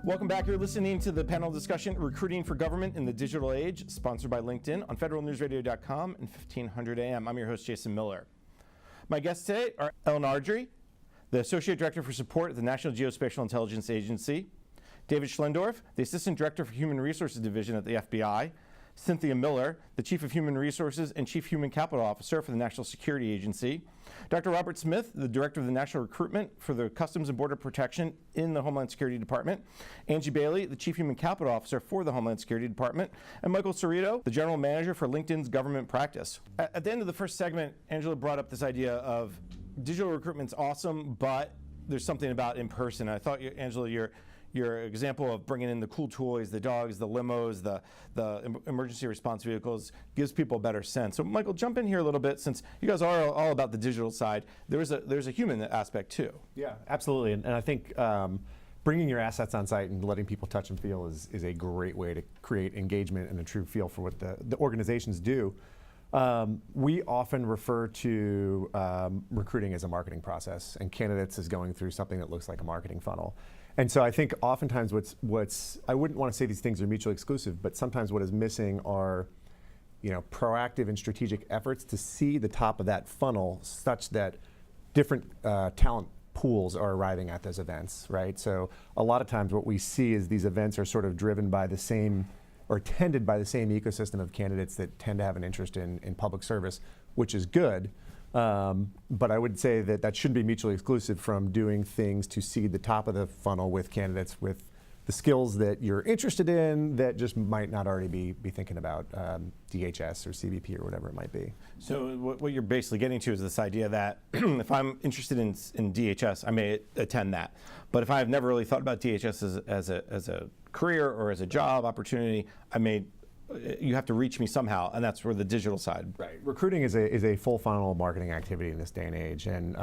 Welcome back. You're listening to the panel discussion, Recruiting for Government in the Digital Age, sponsored by LinkedIn on federalnewsradio.com and 1500 AM. I'm your host, Jason Miller. My guests today are Ellen Ardrey, the Associate Director for Support at the National Geospatial Intelligence Agency, David Schlendorf, the Assistant Director for Human Resources Division at the FBI, Cynthia Miller, the Chief of Human Resources and Chief Human Capital Officer for the National Security Agency, Dr. Robert Smith, the Director of the National Recruitment for the Customs and Border Protection in the Homeland Security Department, Angie Bailey, the Chief Human Capital Officer for the Homeland Security Department, and Michael Cerrito, the General Manager for LinkedIn's Government Practice. At the end of the first segment, Angela brought up this idea of digital recruitment's awesome, but there's something about in person. I thought, Angela, your example of bringing in the cool toys, the dogs, the limos, the emergency response vehicles gives people a better sense. So Michael, jump in here a little bit, since you guys are all about the digital side. There's a human aspect too. Yeah, absolutely. And I think bringing your assets on site and letting people touch and feel is a great way to create engagement and a true feel for what the organizations do. We often refer to recruiting as a marketing process, and candidates as going through something that looks like a marketing funnel. And so I think oftentimes what's I wouldn't want to say these things are mutually exclusive, but sometimes what is missing are, proactive and strategic efforts to see the top of that funnel such that different talent pools are arriving at those events, right? So a lot of times what we see is these events are sort of driven by the same, or tended by the same ecosystem of candidates that tend to have an interest in public service, which is good. But I would say that shouldn't be mutually exclusive from doing things to seed the top of the funnel with candidates with the skills that you're interested in that just might not already be thinking about DHS or CBP or whatever it might be. So what you're basically getting to is this idea that if I'm interested in DHS, I may attend that. But if I've never really thought about DHS as a career or as a job opportunity, you have to reach me somehow, and that's where the digital side. Right. Recruiting is a full funnel marketing activity in this day and age, and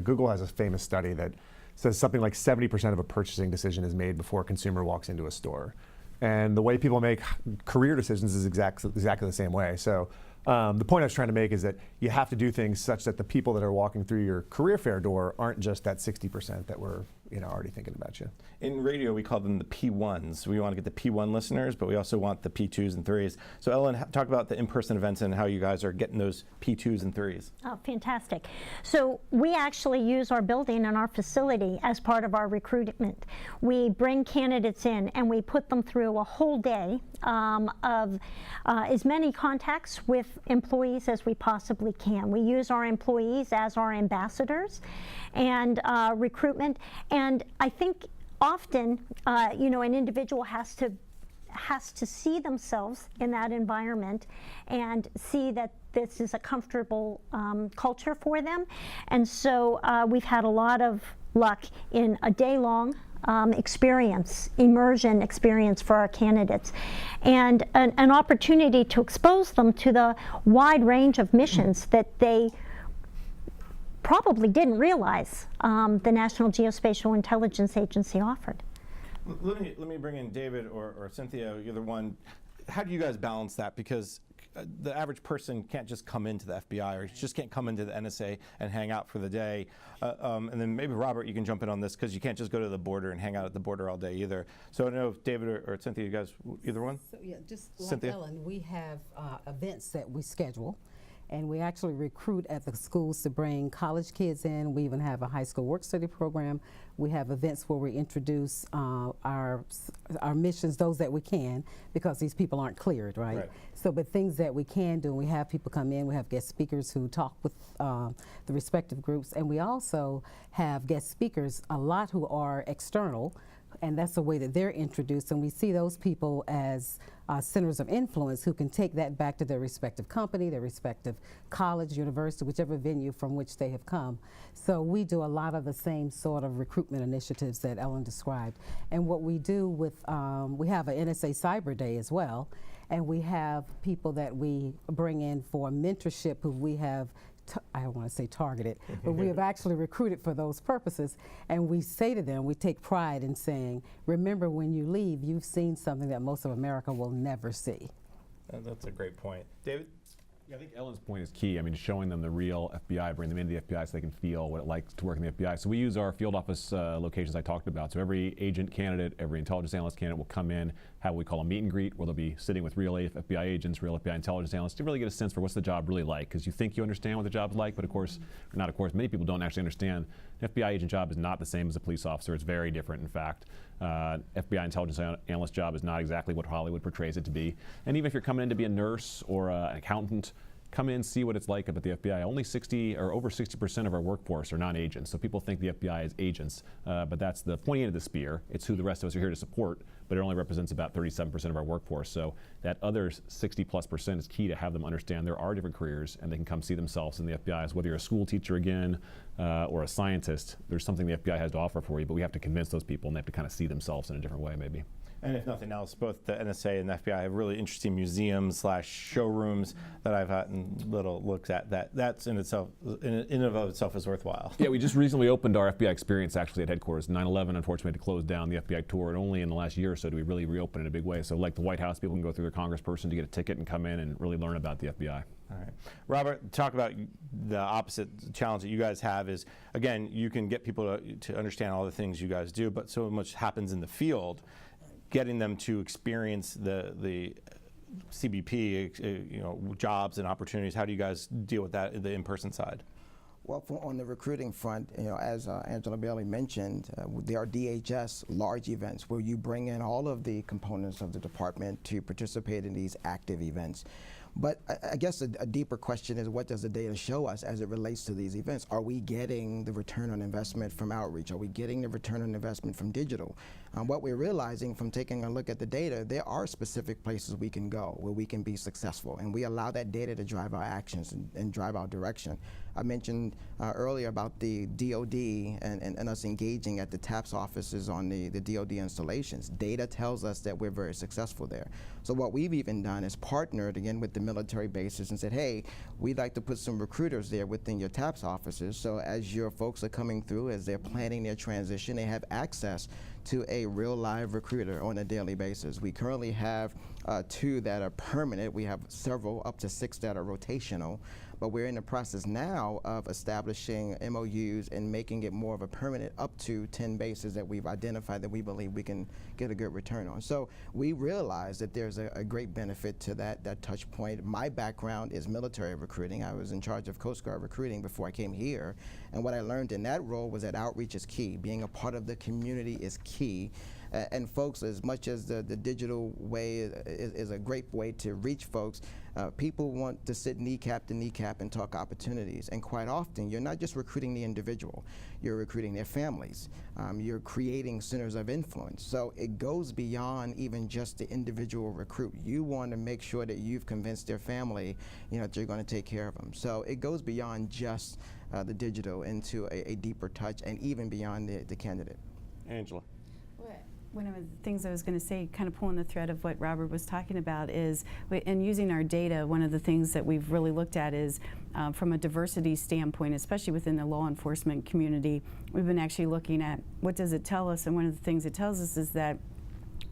Google has a famous study that says something like 70% of a purchasing decision is made before a consumer walks into a store, and the way people make career decisions is exactly the same way. So the point I was trying to make is that you have to do things such that the people that are walking through your career fair door aren't just that 60% that were already thinking about you. In radio, we call them the P1s. We want to get the P1 listeners, but we also want the P2s and 3s. So Ellen, talk about the in-person events and how you guys are getting those P2s and 3s. Oh, fantastic. So we actually use our building and our facility as part of our recruitment. We bring candidates in and we put them through a whole day of as many contacts with employees as we possibly can. We use our employees as our ambassadors and recruitment. And I think often, an individual has to see themselves in that environment and see that this is a comfortable culture for them. And so we've had a lot of luck in a day-long immersion experience for our candidates, and an opportunity to expose them to the wide range of missions that they probably didn't realize the National Geospatial Intelligence Agency offered. Let me bring in David or Cynthia. You're the one. How do you guys balance that? Because the average person can't just come into the FBI or just can't come into the NSA and hang out for the day. And then maybe Robert, you can jump in on this, because you can't just go to the border and hang out at the border all day either. So I don't know if David or Cynthia, you guys, either one? So yeah, just like Cynthia? Ellen, we have events that we schedule. And we actually recruit at the schools to bring college kids in. We even have a high school work-study program. We have events where we introduce our missions, those that we can, because these people aren't cleared, right? So, but things that we can do, and we have people come in, we have guest speakers who talk with the respective groups, and we also have guest speakers, a lot who are external, and that's the way that they're introduced, and we see those people as centers of influence who can take that back to their respective company, their respective college, university, whichever venue from which they have come. So we do a lot of the same sort of recruitment initiatives that Ellen described. And what we do with, we have an NSA Cyber Day as well, and we have people that we bring in for mentorship who we have I don't want to say targeted, but we have actually recruited for those purposes. And we say to them, we take pride in saying, remember, when you leave, you've seen something that most of America will never see. That's a great point. David? Yeah, I think Ellen's point is key. I mean, showing them the real FBI, bring them into the FBI so they can feel what it likes to work in the FBI. So we use our field office locations I talked about. So every agent candidate, every intelligence analyst candidate will come in, have what we call a meet and greet, where they'll be sitting with real FBI agents, real FBI intelligence analysts to really get a sense for what's the job really like. Because you think you understand what the job's like, but of course, or not of course, many people don't actually understand. An FBI agent job is not the same as a police officer. It's very different, in fact. FBI intelligence analyst job is not exactly what Hollywood portrays it to be. And even if you're coming in to be a nurse or an accountant, come in, see what it's like up at the FBI. Only 60 or over 60% of our workforce are non-agents. So people think the FBI is agents, but that's the pointy end of the spear. It's who the rest of us are here to support, but it only represents about 37% of our workforce. So that other 60+% is key to have them understand there are different careers and they can come see themselves in the FBI. So whether you're a school teacher again or a scientist, there's something the FBI has to offer for you, but we have to convince those people and they have to kind of see themselves in a different way maybe. And if nothing else, both the NSA and the FBI have really interesting museums / showrooms that I've had little looks at. That's in itself, in and of itself, is worthwhile. Yeah, we just recently opened our FBI experience actually at headquarters. 9/11 unfortunately had to close down the FBI tour, and only in the last year or so do we really reopen in a big way. So like the White House, people can go through their congressperson to get a ticket and come in and really learn about the FBI. All right. Robert, talk about the opposite challenge that you guys have is, again, you can get people to understand all the things you guys do, but so much happens in the field. Getting them to experience the CBP, jobs and opportunities. How do you guys deal with that, the in-person side? Well, on the recruiting front, as Angela Bailey mentioned, there are DHS large events where you bring in all of the components of the department to participate in these active events. But I guess a deeper question is, what does the data show us as it relates to these events? Are we getting the return on investment from outreach? Are we getting the return on investment from digital? What we're realizing from taking a look at the data, there are specific places we can go where we can be successful, and we allow that data to drive our actions and drive our direction. I mentioned earlier about the DOD and us engaging at the TAPS offices on the DOD installations. Data tells us that we're very successful there. So what we've even done is partnered again with the military bases and said, hey, we'd like to put some recruiters there within your TAPS offices, so as your folks are coming through, as they're planning their transition, they have access to a real live recruiter on a daily basis. We currently have 2 that are permanent. We have several, up to 6 that are rotational. But we're in the process now of establishing MOUs and making it more of a permanent, up to 10 bases that we've identified that we believe we can get a good return on. So we realize that there's a great benefit to that touch point. My background is military recruiting. I was in charge of Coast Guard recruiting before I came here. And what I learned in that role was that outreach is key. Being a part of the community is key. And folks, as much as the digital way is a great way to reach folks, people want to sit kneecap to kneecap and talk opportunities. And quite often, you're not just recruiting the individual, you're recruiting their families. You're creating centers of influence. So it goes beyond even just the individual recruit. You want to make sure that you've convinced their family, that you're going to take care of them. So it goes beyond just the digital into a deeper touch, and even beyond the candidate. Angela. One of the things I was going to say, kind of pulling the thread of what Robert was talking about, is, and using our data, one of the things that we've really looked at is from a diversity standpoint, especially within the law enforcement community, we've been actually looking at what does it tell us, and one of the things it tells us is that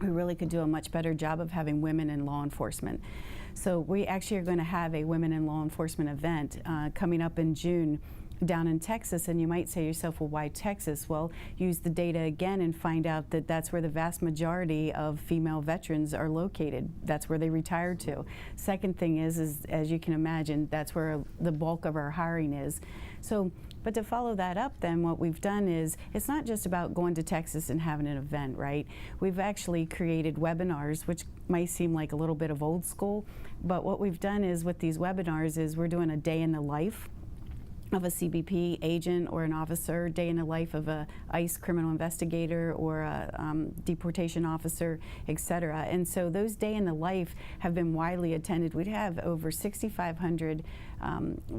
we really could do a much better job of having women in law enforcement. So we actually are going to have a Women in Law Enforcement event coming up in June down in Texas, and you might say to yourself, well, why Texas? Well, use the data again and find out that that's where the vast majority of female veterans are located. That's where they retire to. Second thing is as you can imagine, that's where the bulk of our hiring is. So, but to follow that up, then what we've done is, it's not just about going to Texas and having an event, right? We've actually created webinars, which might seem like a little bit of old school, but what we've done is with these webinars is we're doing a day in the life of a CBP agent or an officer, day in the life of a ICE criminal investigator or a deportation officer, et cetera. And so those day in the life have been widely attended. We'd have over 6,500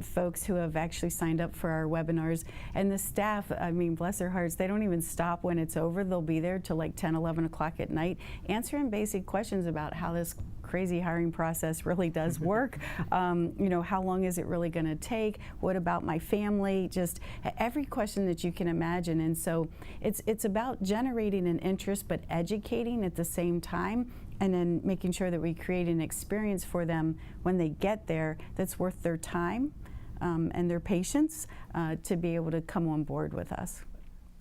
folks who have actually signed up for our webinars. And the staff, I mean, bless their hearts, they don't even stop when it's over. They'll be there till like 10, 11 o'clock at night, answering basic questions about how this crazy hiring process really does work. How long is it really going to take? What about my family? Just every question that you can imagine. And so it's about generating an interest, but educating at the same time. and then making sure that we create an experience for them when they get there that's worth their time and their patience to be able to come on board with us.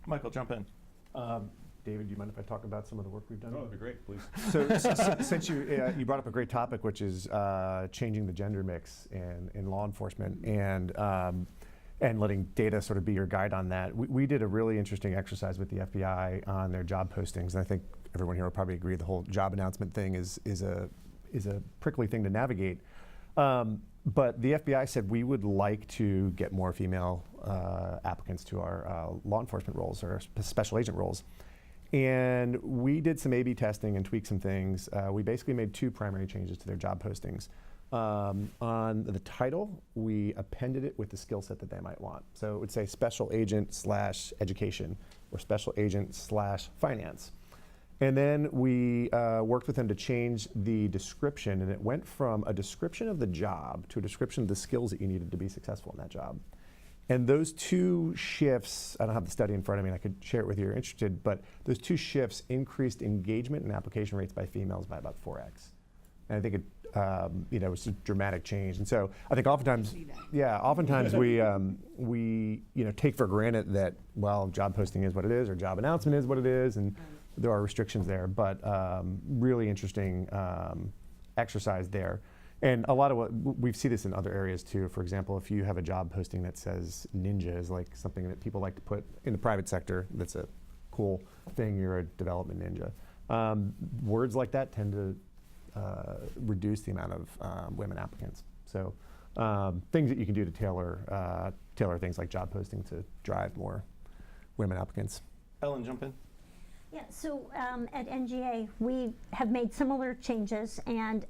Michael, jump in. David, do you mind if I talk about some of the work we've done? Oh, that'd be great, please. So since you brought up a great topic, which is changing the gender mix in law enforcement and letting data sort of be your guide on that, we did a really interesting exercise with the FBI on their job postings. And I think everyone here will probably agree the whole job announcement thing is a prickly thing to navigate. But the FBI said we would like to get more female applicants to our law enforcement roles or special agent roles. And we did some A/B testing and tweaked some things. We basically made 2 primary changes to their job postings. On the title, we appended it with the skill set that they might want. So it would say special agent / education or special agent / finance. And then we worked with them to change the description, and it went from a description of the job to a description of the skills that you needed to be successful in that job. And those 2 shifts, I don't have the study in front of me, and I could share it with you if you're interested, but those 2 shifts increased engagement and application rates by females by about 4x. And I think it, it was a dramatic change. And so I think oftentimes we take for granted that, well, job posting is what it is, or job announcement is what it is, and there are restrictions there, but really interesting exercise there. And a lot of we see this in other areas too. For example, if you have a job posting that says ninja is like something that people like to put in the private sector, that's a cool thing, you're a development ninja. Words like that tend to reduce the amount of women applicants. So things that you can do to tailor things like job posting to drive more women applicants. Ellen, jump in. Yeah, so at NGA, we have made similar changes, and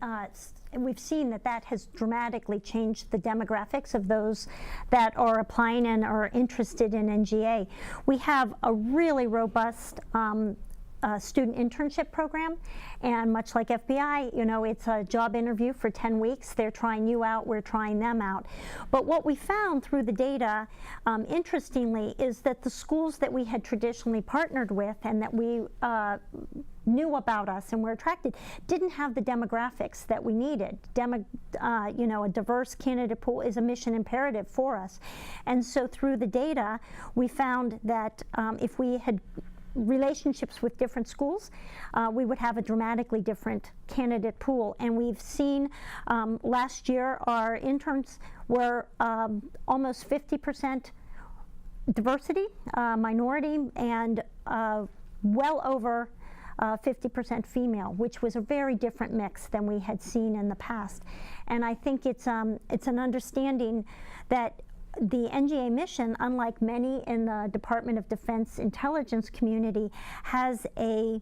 we've seen that has dramatically changed the demographics of those that are applying and are interested in NGA. We have a really robust student internship program, and much like FBI, it's a job interview for 10 weeks. They're trying you out, we're trying them out. But what we found through the data, interestingly, is that the schools that we had traditionally partnered with and that we knew about us and were attracted didn't have the demographics that we needed. A diverse candidate pool is a mission imperative for us. And so through the data, we found that if we had relationships with different schools, we would have a dramatically different candidate pool. And we've seen last year our interns were almost 50% diversity, minority, and well over 50% female, which was a very different mix than we had seen in the past. And I think it's an understanding that the NGA mission, unlike many in the Department of Defense intelligence community, has a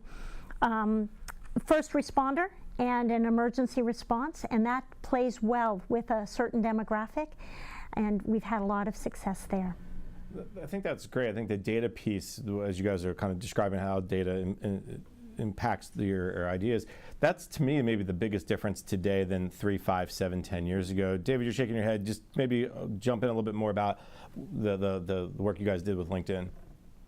first responder and an emergency response, and that plays well with a certain demographic, and we've had a lot of success there. I think that's great. I think the data piece, as you guys are kind of describing how data impacts your ideas, that's to me maybe the biggest difference today than 3, 5, 7, 10 years ago. David, you're shaking your head. Just maybe jump in a little bit more about the work you guys did with LinkedIn.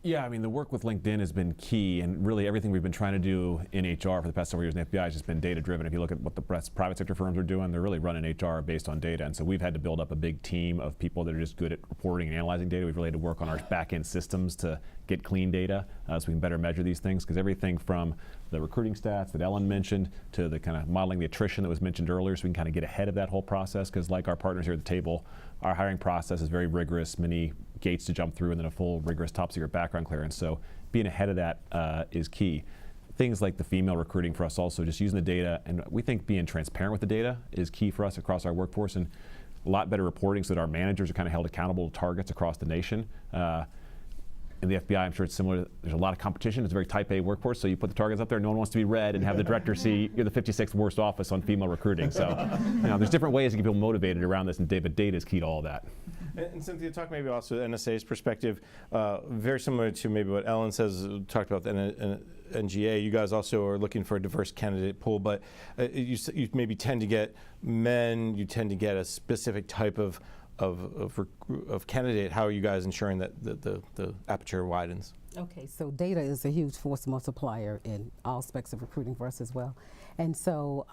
Yeah, I mean, the work with LinkedIn has been key, and really everything we've been trying to do in HR for the past several years in the FBI has just been data-driven. If you look at what the private sector firms are doing, they're really running HR based on data, and so we've had to build up a big team of people that are just good at reporting and analyzing data. We've really had to work on our back-end systems to get clean data so we can better measure these things, because everything from the recruiting stats that Ellen mentioned to the kind of modeling the attrition that was mentioned earlier, so we can kind of get ahead of that whole process, because like our partners here at the table, our hiring process is very rigorous, many gates to jump through, and then a full rigorous top secret background clearance. So being ahead of that is key. Things like the female recruiting for us also, just using the data, and we think being transparent with the data is key for us across our workforce, and a lot better reporting so that our managers are kind of held accountable to targets across the nation. In the FBI, I'm sure it's similar. There's a lot of competition. It's a very type A workforce, so you put the targets up there, no one wants to be read and have the director see you're the 56th worst office on female recruiting. So there's different ways to get people motivated around this, and data is key to all that. And Cynthia, talk maybe also NSA's perspective, very similar to maybe what Ellen says, talked about the NGA. You guys also are looking for a diverse candidate pool, but you maybe tend to get men, you tend to get a specific type of candidate. How are you guys ensuring that the aperture widens? Okay, so data is a huge force multiplier in all aspects of recruiting for us as well. And so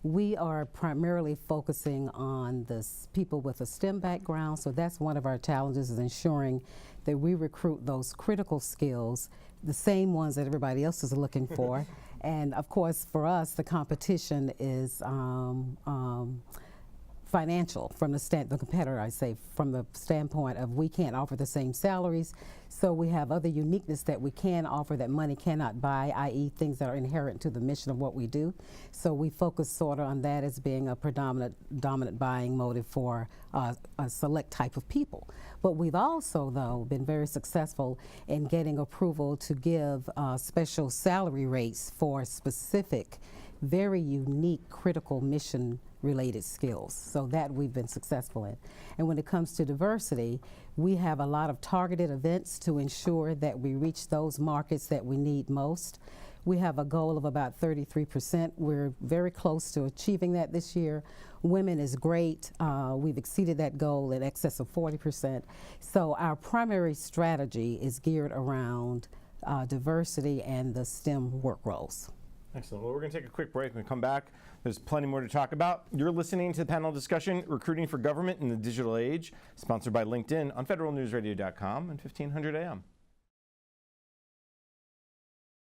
we are primarily focusing on the people with a STEM background, so that's one of our challenges, is ensuring that we recruit those critical skills, the same ones that everybody else is looking for. And of course, for us, the competition is financial from the competitor, I say, from the standpoint of we can't offer the same salaries, so we have other uniqueness that we can offer that money cannot buy, i.e. things that are inherent to the mission of what we do. So we focus sort of on that as being a dominant buying motive for a select type of people. But we've also, though, been very successful in getting approval to give special salary rates for specific, very unique, critical mission related skills. So that we've been successful in. And when it comes to diversity, we have a lot of targeted events to ensure that we reach those markets that we need most. We have a goal of about 33%. We're very close to achieving that this year. Women is great. We've exceeded that goal in excess of 40%. So our primary strategy is geared around diversity and the STEM work roles. Excellent. Well, we're going to take a quick break. When we come back, there's plenty more to talk about. You're listening to the panel discussion, Recruiting for Government in the Digital Age, sponsored by LinkedIn on federalnewsradio.com and 1500 AM.